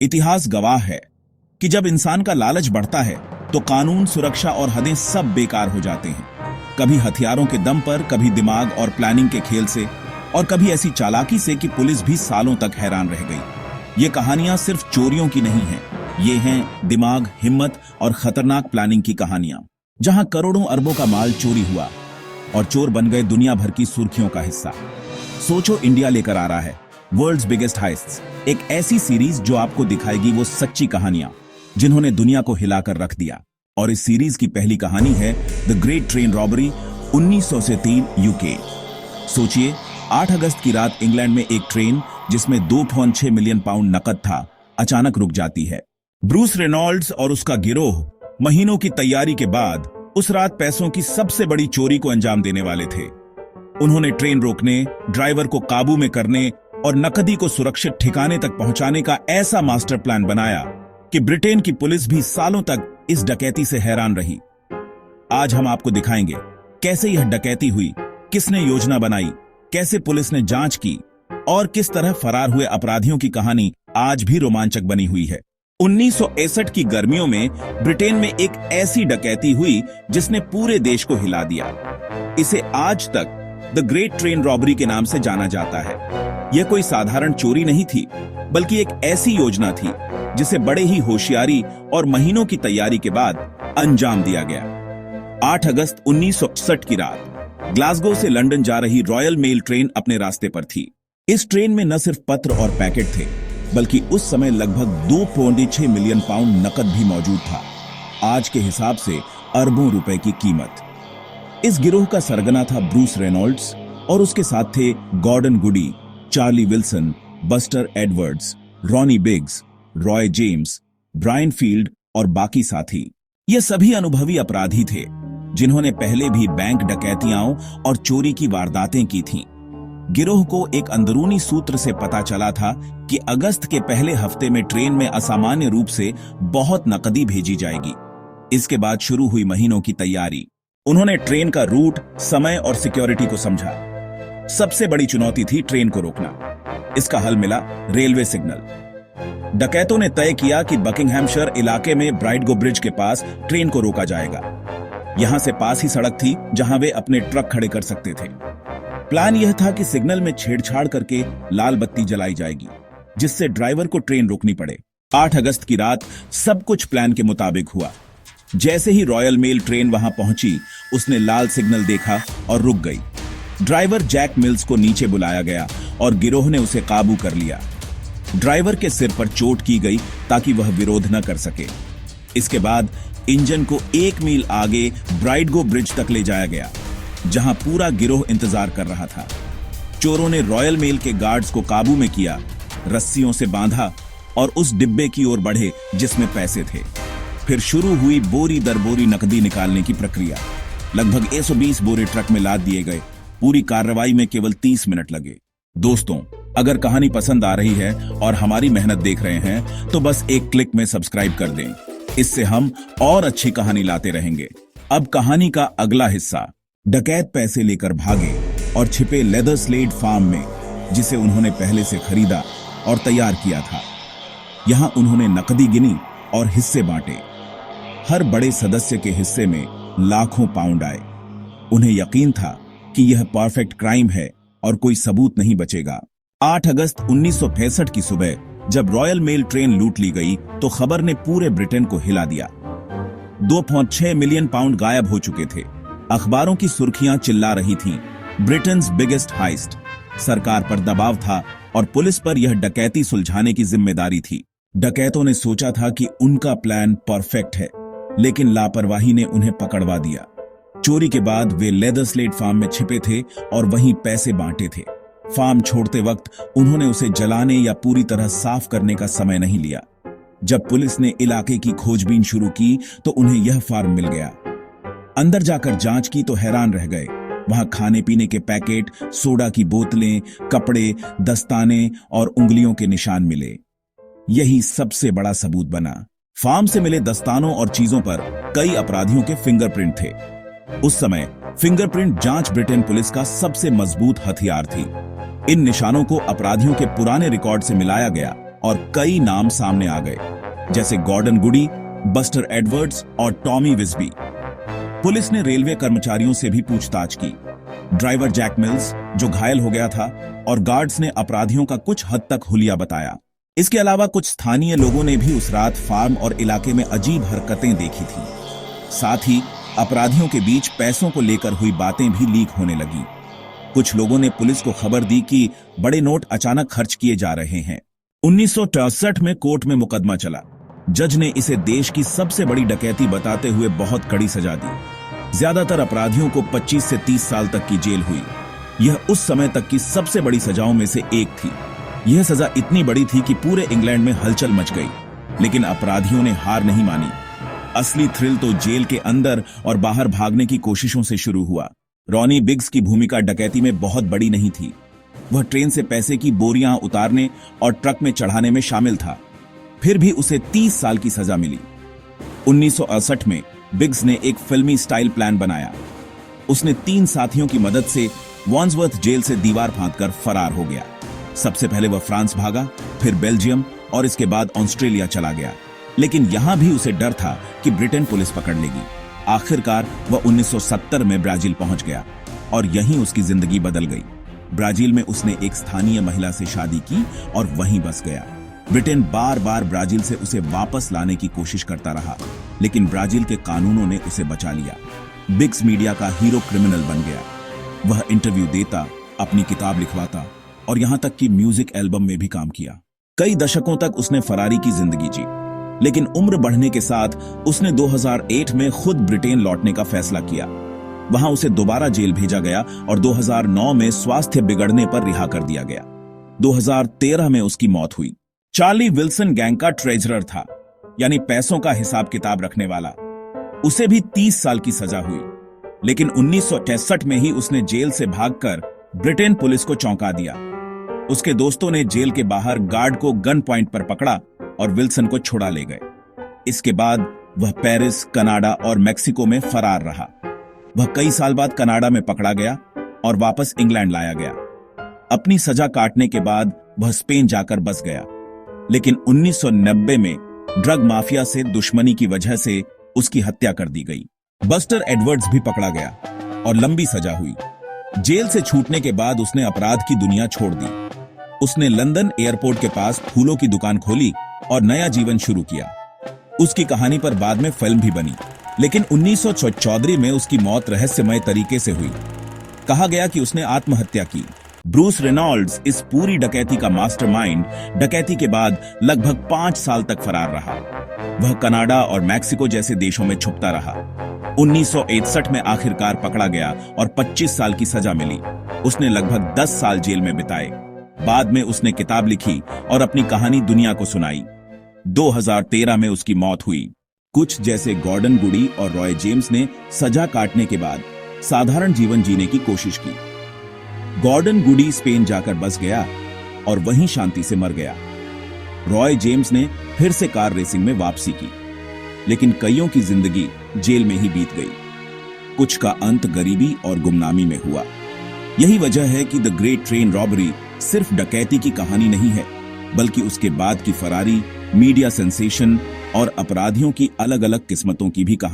इतिहास गवाह है कि जब इंसान का लालच बढ़ता है तो कानून, सुरक्षा और हदें सब बेकार हो जाते हैं। कभी हथियारों के दम पर, कभी दिमाग और प्लानिंग के खेल से, और कभी ऐसी चालाकी से कि पुलिस भी सालों तक हैरान रह गई। ये कहानियां सिर्फ चोरियों की नहीं हैं, ये हैं दिमाग, हिम्मत और खतरनाक प्लानिंग की कहानियां, जहां करोड़ों अरबों का माल चोरी हुआ और चोर बन गए दुनिया भर की सुर्खियों का हिस्सा। सोचो, इंडिया लेकर आ रहा है वर्ल्ड्स बिगेस्ट हाइस्ट्स, एक ऐसी सीरीज जो आपको दिखाएगी वो सच्ची कहानियां जिन्होंने दुनिया को हिलाकर रख दिया। और इस सीरीज की पहली कहानी है द ग्रेट ट्रेन रॉबरी 1900 से 3 यूके। सोचिए, 8 अगस्त की रात इंग्लैंड में एक ट्रेन जिसमें 2.6 मिलियन पाउंड नकद था, अचानक रुक जाती है। ब्रूस रेनॉल्ड्स और उसका गिरोह महीनों की तैयारी के बाद उस रात पैसों की सबसे बड़ी चोरी को अंजाम देने वाले थे। उन्होंने ट्रेन रोकने, ड्राइवर को काबू में करने और नकदी को सुरक्षित ठिकाने तक पहुंचाने का ऐसा मास्टर प्लान बनाया कि ब्रिटेन की पुलिस भी सालों तक इस डकैती से हैरान रही। आज हम आपको दिखाएंगे कैसे यह डकैती हुई, किसने योजना बनाई, कैसे पुलिस ने जांच की और किस तरह फरार हुए अपराधियों की कहानी आज भी रोमांचक बनी हुई है। 1961 की गर्मियों में ब्रिटेन में एक ऐसी डकैती हुई जिसने पूरे देश को हिला दिया। इसे आज तक द ग्रेट ट्रेन रॉबरी के नाम से जाना जाता है। यह कोई साधारण चोरी नहीं थी, बल्कि एक ऐसी योजना थी जिसे बड़े ही होशियारी और महीनों की तैयारी के बाद अंजाम दिया गया। 8 अगस्त 1961 की रात ग्लासगो से लंदन जा रही रॉयल मेल ट्रेन अपने रास्ते पर थी। इस ट्रेन में न सिर्फ पत्र और पैकेट थे, बल्कि उस समय लगभग 2.6 मिलियन पाउंड नकद भी मौजूद था, आज के हिसाब से अरबों रुपए की कीमत। इस गिरोह का सरगना था ब्रूस रेनॉल्ड्स और उसके साथ थे Gordon Goody, Charlie Wilson, Buster Edwards, Ronnie Biggs, Roy James, Brian Field और बाकी साथी। ये सभी अनुभवी अपराधी थे जिन्होंने पहले भी बैंक डकैतियां और चोरी की वारदातें की थीं। गिरोह को एक अंदरूनी सूत्र से पता चला था कि अगस्त के पहले हफ्ते में ट्रेन में असामान्य रूप से बहुत नकदी भेजी जाएगी। इसके बाद शुरू हुई महीनों की तैयारी। उन्होंने ट्रेन का रूट, समय और सिक्योरिटी को समझा। सबसे बड़ी चुनौती थी ट्रेन को रोकना। इसका हल मिला रेलवे सिग्नल। डकैतों ने तय किया कि बकिंगहैमशायर इलाके में ब्राइडगो ब्रिज के पास ट्रेन को रोका जाएगा। यहां से पास ही सड़क थी जहां वे अपने ट्रक खड़े कर सकते थे। प्लान यह था कि सिग्नल में छेड़छाड़ करके लाल बत्ती जलाई जाएगी, जिससे ड्राइवर को ट्रेन रोकनी पड़े। 8 अगस्त की रात सब कुछ प्लान के मुताबिक हुआ। जैसे ही रॉयल मेल ट्रेन वहां पहुंची, उसने लाल सिग्नल देखा और रुक गई। ड्राइवर जैक मिल्स को नीचे बुलाया गया और गिरोह ने उसे काबू कर लिया। ड्राइवर के सिर पर चोट की गई ताकि वह विरोध न कर सके। इसके बाद इंजन को 1 मील आगे ब्राइडगो ब्रिज तक ले जाया गया, जहां पूरा गिरोह इंतजार कर रहा था। चोरों ने रॉयल मेल के गार्ड्स को काबू में किया, रस्सियों से बांधा और उस डिब्बे की ओर बढ़े जिसमें पैसे थे। फिर शुरू हुई बोरी दर बोरी नकदी निकालने की प्रक्रिया। लगभग 120 बोरे ट्रक में लाद दिए गए। पूरी कार्रवाई में केवल 30 मिनट लगे। दोस्तों, अगर कहानी पसंद आ रही है और हमारी मेहनत देख रहे हैं तो बस एक क्लिक में सब्सक्राइब कर दें। इससे हम और अच्छी कहानी लाते रहेंगे। अब कहानी का अगला हिस्सा। डकैत पैसे लेकर भागे और छिपे लेदर स्लेड फार्म में, जिसे उन्होंने पहले से खरीदा और तैयार किया था। यहां उन्होंने नकदी गिनी और हिस्से बांटे। हर बड़े सदस्य के हिस्से में लाखों पाउंड आए। उन्हें यकीन था कि यह परफेक्ट क्राइम है और कोई सबूत नहीं बचेगा। 8 अगस्त 1965 की सुबह जब रॉयल मेल ट्रेन लूट ली गई तो खबर ने पूरे ब्रिटेन को हिला दिया। 2.6 मिलियन पाउंड गायब हो चुके थे। अखबारों की सुर्खियां चिल्ला रही थीं, ब्रिटेन्स बिगेस्ट हाइस्ट। सरकार पर दबाव था और पुलिस पर यह डकैती सुलझाने की जिम्मेदारी थी। डकैतों ने सोचा था कि उनका प्लान परफेक्ट है, लेकिन लापरवाही ने उन्हें पकड़वा दिया। चोरी के बाद वे लेदर स्लेड फार्म में छिपे थे और वहीं पैसे बांटे थे। फार्म छोड़ते वक्त उन्होंने उसे जलाने या पूरी तरह साफ करने का समय नहीं लिया। जब पुलिस ने इलाके की खोजबीन शुरू की तो उन्हें यह फार्म मिल गया। अंदर जाकर जांच की तो हैरान रह गए। वहां खाने पीने के पैकेट, सोडा की बोतलें, कपड़े, दस्ताने और उंगलियों के निशान मिले। यही सबसे बड़ा सबूत बना। फार्म से मिले दस्तानों और चीजों पर कई अपराधियों के फिंगरप्रिंट थे। उस समय फिंगरप्रिंट जांच ब्रिटेन पुलिस का सबसे मजबूत हथियार थी। इन निशानों को अपराधियों के पुराने रिकॉर्ड से मिलाया गया और कई नाम सामने आ गए, जैसे गॉर्डन गुडी, बस्टर एडवर्ड्स और टॉमी विस्बी। पुलिस ने रेलवे कर्मचारियों से भी पूछताछ की। ड्राइवर जैक मिल्स, जो घायल हो गया था, और गार्ड्स ने अपराधियों का कुछ हद तक हुलिया बताया। इसके अलावा कुछ स्थानीय लोगों ने भी उस रात फार्म और इलाके में अजीब हरकतें देखी थी। साथ ही अपराधियों के बीच पैसों को लेकर हुई बातें भी लीक होने लगी। कुछ लोगों ने पुलिस को खबर दी कि बड़े नोट अचानक खर्च किए जा रहे हैं। 1963 में कोर्ट में मुकदमा चला। जज ने इसे देश की सबसे बड़ी डकैती बताते हुए बहुत कड़ी सजा दी। ज्यादातर अपराधियों को 25 से 30 साल तक की जेल हुई। यह उस समय तक की सबसे बड़ी सजाओं में से एक थी। यह सजा इतनी बड़ी थी कि पूरे इंग्लैंड में हलचल मच गई, लेकिन अपराधियों ने हार नहीं मानी। असली थ्रिल तो जेल के अंदर और बाहर भागने की कोशिशों से शुरू हुआ। रॉनी बिग्स की भूमिका डकैती में बहुत बड़ी नहीं थी। वह ट्रेन से पैसे की बोरियां उतारने और ट्रक में चढ़ाने में शामिल था। फिर भी उसे 30 साल की सजा मिली। 1968 में बिग्स ने एक फिल्मी स्टाइल प्लान बनाया। उसने 3 साथियों की मदद से वॉन्सवर्थ जेल से दीवार फांदकर फरार हो गया। सबसे पहले वह फ्रांस भागा, फिर बेल्जियम और इसके बाद ऑस्ट्रेलिया चला गया। लेकिन यहां भी उसे डर था कि ब्रिटेन पुलिस पकड़ लेगी। आखिरकार वह 1970 में ब्राजील पहुंच गया और यहीं उसकी जिंदगी बदल गई। ब्राजील में उसने एक स्थानीय महिला से शादी की और वहीं बस गया। ब्रिटेन बार बार ब्राजील से उसे वापस लाने की कोशिश करता रहा, लेकिन ब्राजील के कानूनों ने उसे बचा लिया। बिग्स मीडिया का हीरो क्रिमिनल बन गया। वह इंटरव्यू देता, अपनी किताब लिखवाता और यहां तक कि म्यूजिक एल्बम में भी काम किया। कई दशकों तक उसने फरारी की जिंदगी जी, लेकिन उम्र बढ़ने के साथ उसने 2008 में खुद ब्रिटेन लौटने का फैसला किया। वहां उसे दोबारा जेल भेजा गया और 2009 में स्वास्थ्य बिगड़ने पर रिहा कर दिया गया। 2013 में उसकी मौत हुई। चार्ली विल्सन गैंग का ट्रेजरर था, यानी पैसों का हिसाब किताब रखने वाला। उसे भी 30 साल की सजा हुई, लेकिन 1963 में ही उसने जेल से भागकर ब्रिटेन पुलिस को चौंका दिया। उसके दोस्तों ने जेल के बाहर गार्ड को गन पॉइंट पर पकड़ा और विल्सन को छुड़ा ले गए। इसके बाद वह पेरिस, कनाडा और मेक्सिको में फरार रहा। वह कई साल बाद कनाडा में पकड़ा गया और वापस इंग्लैंड लाया गया। अपनी सजा काटने के बाद वह स्पेन जाकर बस गया, लेकिन 1990 में ड्रग माफिया से दुश्मनी की वजह से उसकी हत्या कर दी गई। बस्टर एडवर्ड्स भी पकड़ा गया और लंबी सजा हुई। जेल से छूटने के बाद उसने अपराध की दुनिया छोड़ दी। उसने लंदन एयरपोर्ट के पास फूलों की दुकान खोली और नया जीवन शुरू किया। उसकी कहानी पर बाद में फिल्म भी बनी, लेकिन 1974 में उसकी मौत रहस्यमय तरीके से हुई। कहा गया कि उसने आत्महत्या की। ब्रूस रेनॉल्ड्स, इस पूरी डकैती का मास्टरमाइंड, डकैती के बाद लगभग 5 साल तक फरार रहा। वह कनाडा और मैक्सिको जैसे देशों में छुपता रहा। 1961 में आखिरकार पकड़ा गया और 25 साल की सजा मिली। उसने लगभग 10 साल जेल में बिताए। बाद में उसने किताब लिखी और अपनी कहानी दुनिया को सुनाई। 2013 में उसकी मौत हुई। कुछ जैसे गॉर्डन गुडी और रॉय जेम्स ने सजा काटने के बाद साधारण जीवन जीने की कोशिश की। गॉर्डन गुडी स्पेन जाकर बस गया और वहीं शांति से मर गया। रॉय जेम्स ने फिर से कार रेसिंग में वापसी की, लेकिन कईयों की जिंदगी जेल में ही बीत गई। कुछ का अंत गरीबी और गुमनामी में हुआ। यही वजह है कि द ग्रेट ट्रेन रॉबरी सिर्फ डकैती की कहानी नहीं है, बल्कि उसके बाद की फरारी, मीडिया सेंसेशन और अपराधियों की अलग अलग किस्मतों की भी कहानी।